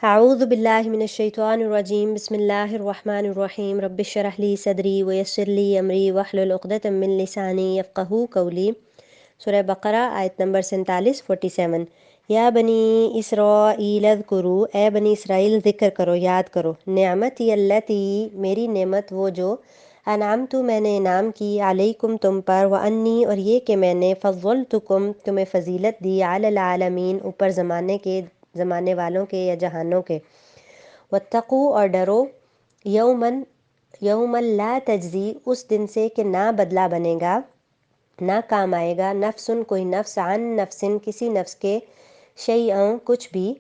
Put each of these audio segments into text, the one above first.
اعوذ باللہ من الشیطان الرجیم بسم اللہ الرحمن الرحیم رب اشرح لی صدری ویسر لی امری واحلل عقدۃ من لسانی یفقہوا قولی۔ سورہ بقرہ آیت نمبر 47 یا بنی اسرائیل اذکروا، اے بنی اسرائیل ذکر کرو، یاد کرو، نعمتی التی، میری نعمت وہ جو، انعمت میں نے انعام کی، علیکم تم پر، وانی اور یہ کہ میں نے، فضلتکم تمہیں فضیلت دی، علی العالمین اوپر زمانے والوں کے یا جہانوں کے۔ واتقوا اور ڈرو، یومن لا تجزی، اس دن سے کہ نہ بدلہ بنے گا، نہ کام آئے گا، نفسن کوئی نفس، عن نفسن کسی نفس کے، شیئن کچھ بھی،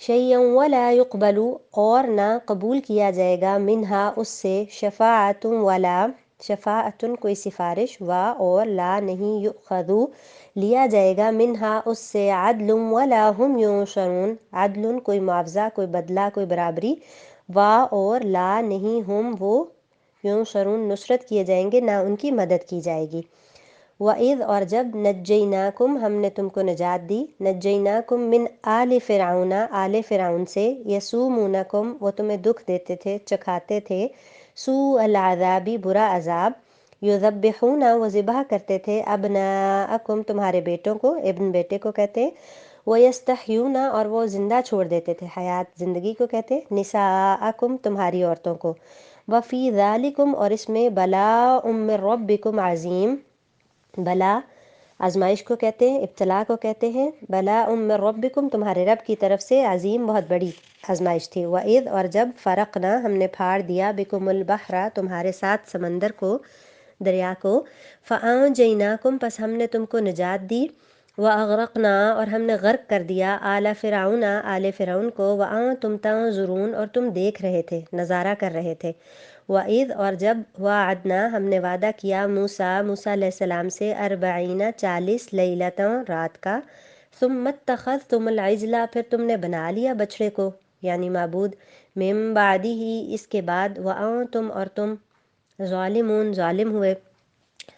شیئن ولا یقبل اور نہ قبول کیا جائے گا، منہا اس سے، شفاعت ولا شفاعت کوئی سفارش، اور لا نہیں، یؤخذ لیا جائے گا، منہا اس سے، عدل ولا ہم ینصرون عدل کوئی معاوضہ، کوئی بدلہ، کوئی برابری، اور لا نہیں، ہم وہ، ینصرون نصرت کیے جائیں گے، نہ ان کی مدد کی جائے گی۔ وَإِذْ اور جب، نجیناکم ہم نے تم کو نجات دی، نجیناکم من آل فرعون آل فرعون سے، یسومونکم وہ تمہیں دکھ دیتے تھے، چکھاتے تھے، سوء العذابی برا عذاب، یذبحون وہ ذبح کرتے تھے، ابناءکم تمہارے بیٹوں کو، ابن بیٹے کو کہتے ہیں، ویستحیون اور وہ زندہ چھوڑ دیتے تھے، حیات زندگی کو کہتے ہیں، نساءکم تمہاری عورتوں کو، وفی ذالکم اور اس میں، بلاء من ربکم عظیم، بلا آزمائش کو کہتے ہیں، ابتلا کو کہتے ہیں، بلاء من ربکم تمہارے رب کی طرف سے، عظیم بہت بڑی آزمائش تھی۔ وَإِذْ اور جب، فرقنا ہم نے پھاڑ دیا، بکم البحر تمہارے ساتھ سمندر کو، دریا کو، فَأَنجَيْنَاكُمْ پس ہم نے تم کو نجات دی، وَأَغْرَقْنَا اور ہم نے غرق کر دیا، آلَ فرعون آل فرعون کو، وَأَنتُمْ تَنظُرُونَ اور تم دیکھ رہے تھے، نظارہ کر رہے تھے۔ وَإِذْ اور جب، وَعَدْنَا ہم نے وعدہ کیا، موسیٰ علیہ السلام سے، 40 لیلۃ رات کا، ثم اتخذتم العجل پھر تم نے بنا لیا بچھڑے کو یعنی معبود، من بعدہ اس کے بعد، وَأَنتُمْ اور تم، ظالمون ظالم ہوئے،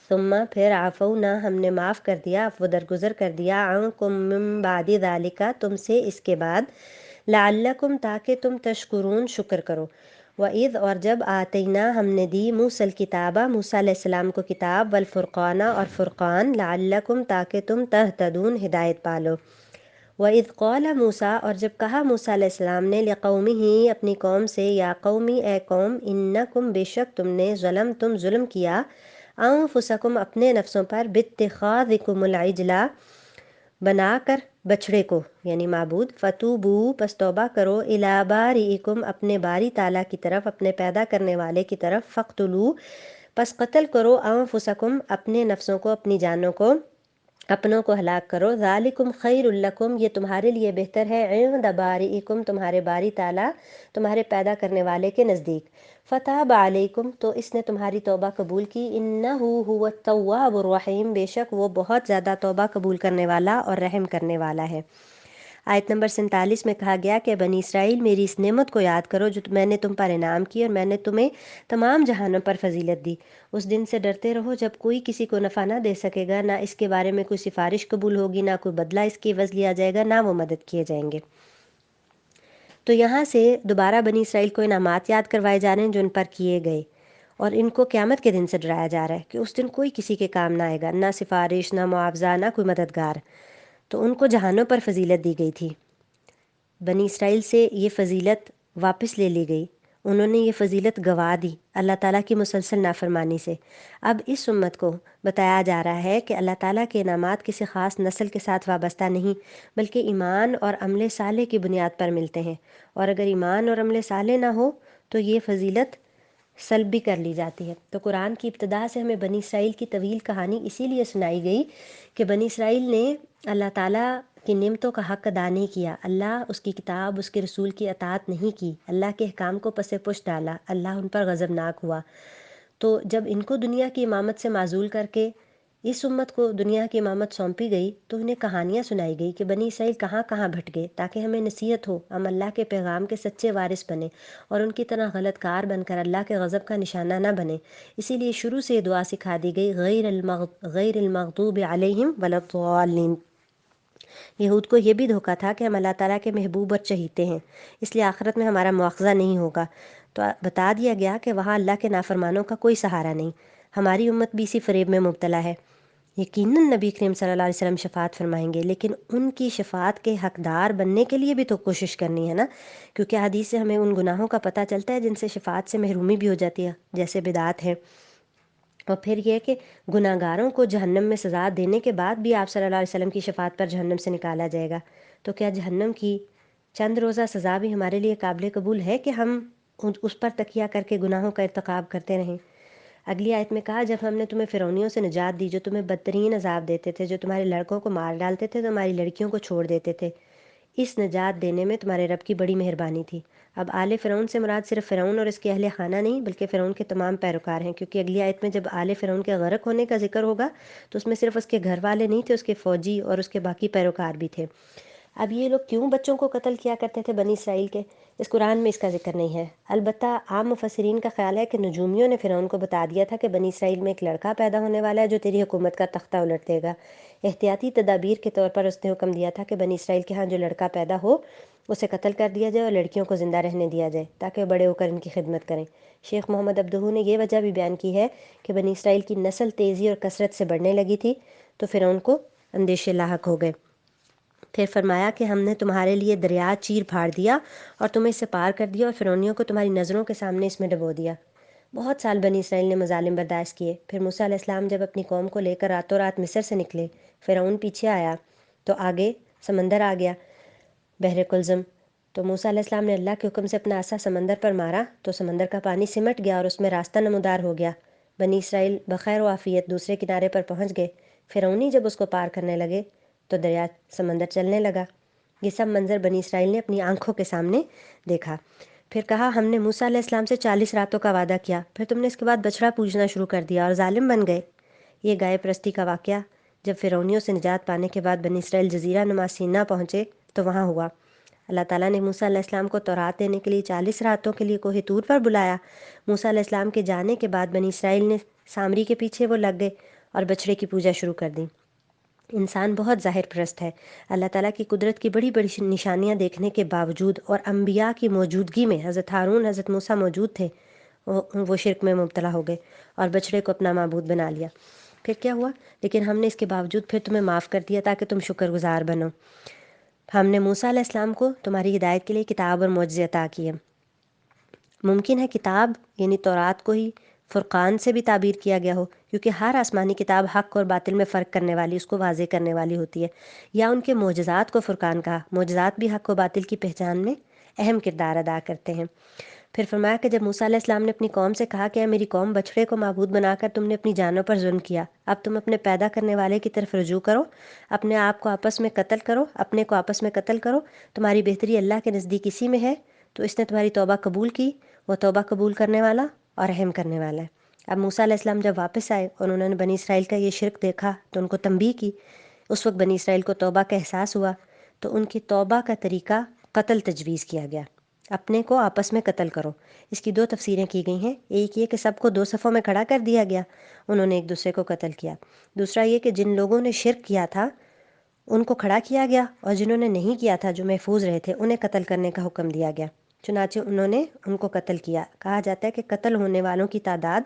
ثم پھر عفونا ہم نے معاف کر دیا، عفو درگزر کر دیا، عنکم من بعد ذالک تم سے اس کے بعد، لعلکم تاکہ تم تشکرون شکر کرو۔ وَإِذْ اور جب، آتینا ہم نے دی، موسیٰ الکتابہ موسیٰ علیہ السلام کو کتاب، والفرقان اور فرقان، لعلکم تاکہ تم تہتدون ہدایت پالو۔ وَإِذْ قَالَ موسیٰ اور جب کہا موسیٰ علیہ السلام نے، لقومہ اپنی قوم سے، یا قومی اے قوم، انکم بے شک تم نے، ظلم کیا، انفسکم اپنے نفسوں پر، باتخاذکم العجل بنا کر بچھڑے کو یعنی معبود، فتوبو پس توبہ کرو، الی بارئکم اپنے باری تعالیٰ کی طرف، اپنے پیدا کرنے والے کی طرف، فقتلو پس قتل کرو، انفسکم اپنے نفسوں کو، اپنی جانوں کو، اپنوں کو ہلاک کرو، ذالکم خیر لکم یہ تمہارے لیے بہتر ہے، عند بارئکم تمہارے باری تعالیٰ، تمہارے پیدا کرنے والے کے نزدیک، فتاب علیکم تو اس نے تمہاری توبہ قبول کی، انہ هو التواب الرحیم بے شک وہ بہت زیادہ توبہ قبول کرنے والا اور رحم کرنے والا ہے۔ آیت نمبر 47 میں کہا گیا کہ بنی اسرائیل میری اس نعمت کو یاد کرو جو میں نے تم پر انعام کی، اور میں نے تمہیں تمام جہانوں پر فضیلت دی۔ اس دن سے ڈرتے رہو جب کوئی کسی کو نفع نہ دے سکے گا، نہ اس کے بارے میں کوئی سفارش قبول ہوگی، نہ کوئی بدلہ اس کی عوض لیا جائے گا، نہ وہ مدد کیے جائیں گے۔ تو یہاں سے دوبارہ بنی اسرائیل کو انعامات یاد کروائے جا رہے ہیں جو ان پر کیے گئے، اور ان کو قیامت کے دن سے ڈرایا جا رہا ہے کہ اس دن کوئی کسی کے کام نہ آئے گا، نہ سفارش، نہ معاوضہ، نہ کوئی مددگار۔ تو ان کو جہانوں پر فضیلت دی گئی تھی، بنی اسرائیل سے یہ فضیلت واپس لے لی گئی، انہوں نے یہ فضیلت گوا دی اللہ تعالیٰ کی مسلسل نافرمانی سے۔ اب اس امت کو بتایا جا رہا ہے کہ اللہ تعالیٰ کے انعامات کسی خاص نسل کے ساتھ وابستہ نہیں، بلکہ ایمان اور عمل صالح کی بنیاد پر ملتے ہیں، اور اگر ایمان اور عمل صالح نہ ہو تو یہ فضیلت سلب بھی کر لی جاتی ہے۔ تو قرآن کی ابتدا سے ہمیں بنی اسرائیل کی طویل کہانی اسی لیے سنائی گئی کہ بنی اسرائیل نے اللہ تعالیٰ کی نعمتوں کا حق ادا نہیں کیا، اللہ اس کی کتاب، اس کے رسول کی اطاعت نہیں کی، اللہ کے احکام کو پس پش ڈالا، اللہ ان پر غضبناک ہوا۔ تو جب ان کو دنیا کی امامت سے معزول کر کے اس امت کو دنیا کی امامت سونپی گئی تو انہیں کہانیاں سنائی گئی کہ بنی اسرائیل کہاں کہاں بھٹ گئے، تاکہ ہمیں نصیحت ہو، ہم اللہ کے پیغام کے سچے وارث بنیں اور ان کی طرح غلط کار بن کر اللہ کے غضب کا نشانہ نہ بنیں۔ اسی لیے شروع سے یہ دعا سکھا دی گئی، غیر المغضوب علیہم ولا الضالین، یہود کو یہ بھی دھوکا تھا کہ ہم اللہ تعالیٰ کے محبوب اور چہیتے ہیں، اس لیے آخرت میں ہمارا مواخذہ نہیں ہوگا، تو بتا دیا گیا کہ وہاں اللہ کے نافرمانوں کا کوئی سہارا نہیں۔ ہماری امت بھی اسی فریب میں مبتلا ہے۔ یقیناً نبی کریم صلی اللہ علیہ وسلم شفاعت فرمائیں گے، لیکن ان کی شفاعت کے حقدار بننے کے لیے بھی تو کوشش کرنی ہے نا، کیونکہ حدیث سے ہمیں ان گناہوں کا پتہ چلتا ہے جن سے شفاعت سے محرومی بھی ہو جاتی ہے، جیسے بدعات ہیں۔ اور پھر یہ کہ گناہ گاروں کو جہنم میں سزا دینے کے بعد بھی آپ صلی اللہ علیہ وسلم کی شفاعت پر جہنم سے نکالا جائے گا، تو کیا جہنم کی چند روزہ سزا بھی ہمارے لیے قابل قبول ہے کہ ہم اس پر تکیہ کر کے گناہوں کا ارتکاب کرتے رہیں؟ اگلی آیت میں کہا، جب ہم نے تمہیں فرعونیوں سے نجات دی جو تمہیں بدترین عذاب دیتے تھے، جو تمہارے لڑکوں کو مار ڈالتے تھے، تمہاری لڑکیوں کو چھوڑ دیتے تھے، اس نجات دینے میں تمہارے رب کی بڑی مہربانی تھی۔ اب آل فرعون سے مراد صرف فرعون اور اس کے اہل خانہ نہیں بلکہ فرعون کے تمام پیروکار ہیں، کیونکہ اگلی آیت میں جب آل فرعون کے غرق ہونے کا ذکر ہوگا تو اس میں صرف اس کے گھر والے نہیں تھے، اس کے فوجی اور اس کے باقی پیروکار بھی تھے۔ اب یہ لوگ کیوں بچوں کو قتل کیا کرتے تھے بنی اسرائیل کے؟ اس قرآن میں اس کا ذکر نہیں ہے، البتہ عام مفسرین کا خیال ہے کہ نجومیوں نے فرعون کو بتا دیا تھا کہ بنی اسرائیل میں ایک لڑکا پیدا ہونے والا ہے جو تیری حکومت کا تختہ الٹ دے گا۔ احتیاطی تدابیر کے طور پر اس نے حکم دیا تھا کہ بنی اسرائیل کے ہاں جو لڑکا پیدا ہو اسے قتل کر دیا جائے اور لڑکیوں کو زندہ رہنے دیا جائے تاکہ وہ بڑے ہو کر ان کی خدمت کریں۔ شیخ محمد عبدہو نے یہ وجہ بھی بیان کی ہے کہ بنی اسرائیل کی نسل تیزی اور کثرت سے بڑھنے لگی تھی تو فرعون کو اندیشے لاحق ہو گئے۔ پھر فرمایا کہ ہم نے تمہارے لیے دریا چیر پھاڑ دیا اور تمہیں اس سے پار کر دیا اور فرعونیوں کو تمہاری نظروں کے سامنے اس میں ڈبو دیا۔ بہت سال بنی اسرائیل نے مظالم برداشت کیے، پھر موسیٰ علیہ السلام جب اپنی قوم کو لے کر راتوں رات مصر سے نکلے، فرعون پیچھے آیا تو آگے سمندر آ گیا، بحر کلزم، تو موسیٰ علیہ السلام نے اللہ کے حکم سے اپنا عصا سمندر پر مارا تو سمندر کا پانی سمٹ گیا اور اس میں راستہ نمودار ہو گیا۔ بنی اسرائیل بخیر و عافیت دوسرے کنارے پر پہنچ گئے۔ فرعونی جب اس کو پار کرنے لگے تو دریا سمندر چلنے لگا۔ یہ سب منظر بنی اسرائیل نے اپنی آنکھوں کے سامنے دیکھا۔ پھر کہا، ہم نے موسیٰ علیہ السلام سے 40 راتوں کا وعدہ کیا، پھر تم نے اس کے بعد بچڑا پوجنا شروع کر دیا اور ظالم بن گئے۔ یہ گائے پرستی کا واقعہ جب فرعونیوں سے نجات پانے کے بعد بنی اسرائیل جزیرہ نما سینا پہنچے تو وہاں ہوا۔ اللہ تعالیٰ نے موسیٰ علیہ السلام کو تورات دینے کے لیے 40 راتوں کے لیے کوہ طور پر بلایا۔ موسیٰ علیہ السلام کے جانے کے بعد بنی اسرائیل نے سامری کے پیچھے وہ لگ گئے اور بچڑے کی پوجا شروع کر دی۔ انسان بہت ظاہر پرست ہے، اللہ تعالیٰ کی قدرت کی بڑی بڑی نشانیاں دیکھنے کے باوجود اور انبیاء کی موجودگی میں حضرت ہارون حضرت موسیٰ موجود تھے، وہ شرک میں مبتلا ہو گئے اور بچڑے کو اپنا معبود بنا لیا۔ پھر کیا ہوا؟ لیکن ہم نے اس کے باوجود پھر تمہیں معاف کر دیا تاکہ تم شکر گزار بنو۔ ہم نے موسیٰ علیہ السلام کو تمہاری ہدایت کے لیے کتاب اور معجزے عطا کیے۔ ممکن ہے کتاب یعنی تورات کو ہی فرقان سے بھی تعبیر کیا گیا ہو، کیونکہ ہر آسمانی کتاب حق اور باطل میں فرق کرنے والی، اس کو واضح کرنے والی ہوتی ہے، یا ان کے معجزات کو فرقان کہا۔ معجزات بھی حق و باطل کی پہچان میں اہم کردار ادا کرتے ہیں۔ پھر فرمایا کہ جب موسیٰ علیہ السلام نے اپنی قوم سے کہا کہ اے میری قوم، بچڑے کو معبود بنا کر تم نے اپنی جانوں پر ظلم کیا، اب تم اپنے پیدا کرنے والے کی طرف رجوع کرو، اپنے آپ کو آپس میں قتل کرو، اپنے کو آپس میں قتل کرو، تمہاری بہتری اللہ کے نزدیک اسی میں ہے، تو اس نے تمہاری توبہ قبول کی، وہ توبہ قبول کرنے والا اور رحم کرنے والا ہے۔ اب موسیٰ علیہ السلام جب واپس آئے اور انہوں نے بنی اسرائیل کا یہ شرک دیکھا تو ان کو تنبیہ کی۔ اس وقت بنی اسرائیل کو توبہ کا احساس ہوا تو ان کی توبہ کا طریقہ قتل تجویز کیا گیا، اپنے کو آپس میں قتل کرو۔ اس کی دو تفسیریں کی گئی ہیں، ایک یہ کہ سب کو دو صفوں میں کھڑا کر دیا گیا، انہوں نے ایک دوسرے کو قتل کیا، دوسرا یہ کہ جن لوگوں نے شرک کیا تھا ان کو کھڑا کیا گیا اور جنہوں نے نہیں کیا تھا، جو محفوظ رہے تھے، انہیں قتل کرنے کا حکم دیا گیا، چنانچہ انہوں نے ان کو قتل کیا۔ کہا جاتا ہے کہ قتل ہونے والوں کی تعداد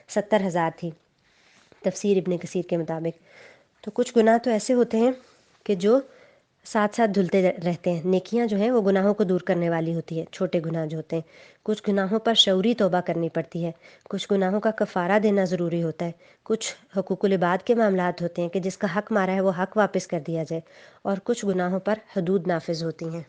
70,000 تھی، تفسیر ابن کثیر کے مطابق۔ تو کچھ گناہ تو ایسے ہوتے ہیں کہ جو ساتھ ساتھ دھلتے رہتے ہیں، نیکیاں جو ہیں وہ گناہوں کو دور کرنے والی ہوتی ہے، چھوٹے گناہ جو ہوتے ہیں، کچھ گناہوں پر شعوری توبہ کرنی پڑتی ہے، کچھ گناہوں کا کفارہ دینا ضروری ہوتا ہے، کچھ حقوق العباد کے معاملات ہوتے ہیں کہ جس کا حق مارا ہے وہ حق واپس کر دیا جائے، اور کچھ گناہوں پر حدود نافذ ہوتی ہیں۔